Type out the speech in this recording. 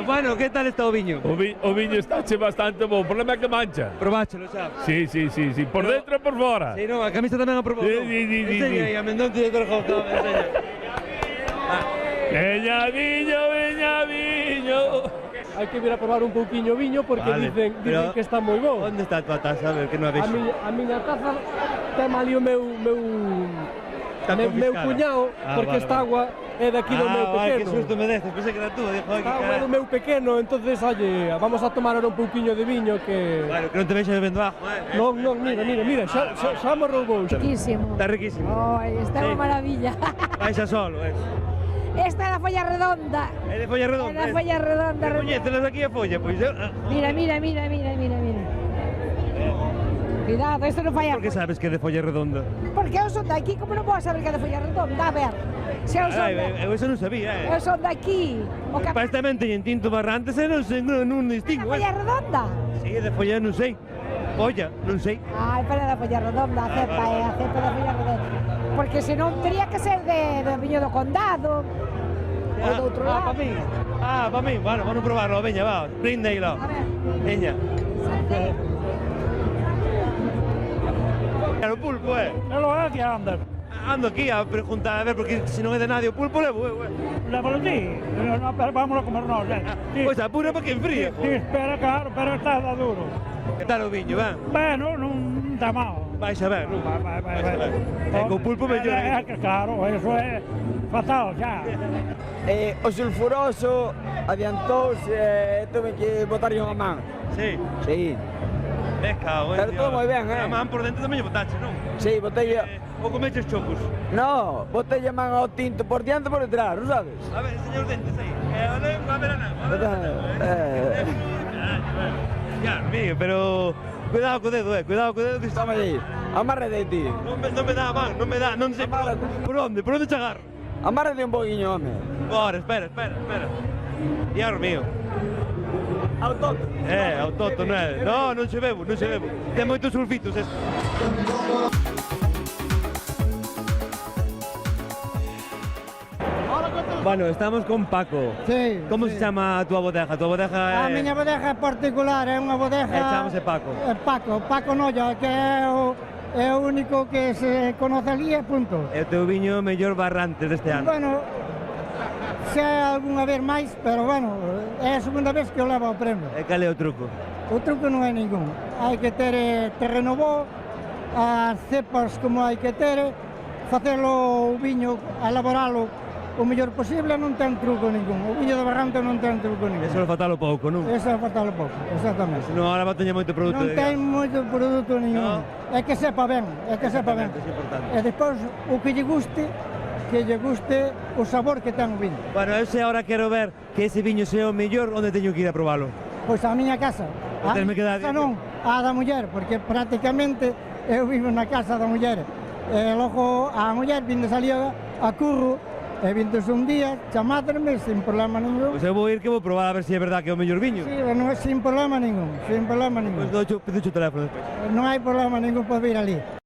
Bueno, que tal está o viño? O viño estáche bastante bo, o problema é que mancha. Probáchelo xa. Sí, por dentro e por fora. Sí, no, a camisa tamén a probou. Sí, non? sí, Enseña aí, a Mendonte de Torrejón, enseña. Veña viño. Hai que vir a probar un pouquiño o viño porque Vale, dicen pero que está moi bo. Onde está a tua taza? A ver, que non a vexo. A miña taza ten ali o meu Está meu confiscada. cuñado, porque vale, esta vale. agua é daqui do meu Vale, que pequeno. susto me destes, pensei que era tú, dijo, Esta agua é do meu pequeno, entonces, oye, vamos a tomar ahora un pouquiño de viño que... Claro, que non te vexo bebendo ajo, Non, mira, xa me roubou. Riquísimo. Está riquísimo. Ai, está Sí. unha maravilla. Baixa solo, Esta é da folla redonda. É de folla É redonda. da folla redonda. Coñécelas aquí a folla, pois eu... Mira. Cuidado, isto non fai a Por que sabes que é de folla redonda? Porque eu son daqui, como non vou saber que é da folla redonda? A ver, se eu son Eu eso non sabía, eu son daqui. O que Para esta mente en Tinto Barrantes e non sei, non da distingo, folla redonda? Si, é de folla non sei. Folla, non sei. Ai, pero é da folla redonda, a cepa da folla redonda. Porque senón teria que ser de Viño do Condado. Ou do outro lado. Para mí. Para mí. Bueno, vamos a probarlo, veña, va. Brinde aí, lo. A ver. Veña. O pulpo,Elo é que andas. Ando aquí a preguntar, a ver, porque se non é de nadie o pulpo, levo eu, Lévalo ti. Vamos a comer nós, Pois apura para que enfríe, Sí, espera, claro, pero está duro. Que tal o viño, ben? Bueno, non está mal. Vais a ver, non? Vai. É que o pulpo mellor. É que claro, eso é fatal xa. O sulfuroso adiantouse e tuve que botarlle unha man. Sí. Sí, Cago, Pero todo moi ben, A man por dentro tamén lle botache, non? sí, botelle... Ou comeches chocos? No, botelle man ao tinto por diante e por detrás, non sabes? A ver, señor dentes aí. A ver a nada. Ya, mío, pero... Cuidado co dedo, cuidado co dedo que está... Toma aí, amárrate aí ti. Non me dá a man, non sei por onde chegar. Amárrate un poquinho, home. Bora, espera. Diar mío. Autóctono. Autóctono, non é? Non se bebo. Ten moitos sulfitos, esto. Bueno, estamos con Paco. Sí. Como se chama a tua bodega? A tua bodega A miña bodega é particular, é unha bodega... chamase Paco. Paco Noia, que é o único que se conoce ali e punto. É o teu viño mellor Barrantes deste ano. Bueno, se hai algunha vez máis, pero bueno, é a segunda vez que eu levo o premio. E cal é o truco? O truco non é ningún. Hai que ter terreno bo, as cepas como hai que ter, facelo o viño, elaboralo o mellor posible, non ten truco ningún. O viño de Barrantes non ten truco ningún. Eso é fatalo pouco, non? Eso é fatalo pouco, exactamente. Non, ahora va teñer moito produto. Non ten moito produto ningún. É que sepa ben, é que sepa ben. É importante. E despois o que lle guste o sabor que ten o viño. Bueno, eu se agora quero ver que ese viño sea o mellor, onde teño que ir a probalo? Pois a miña casa. A Tenme que dar- casa non, a da muller, porque prácticamente eu vivo na casa da muller. E logo a muller vinde salía a curro, e vindes un día, chamátenme sin problema ningún. Pois eu vou ir que vou probar a ver se é verdad que é o mellor viño. Sí, non é sin problema ningún, sin problema ningún. Pois pedo o teléfono despois. Non hai problema ningún por vir ali.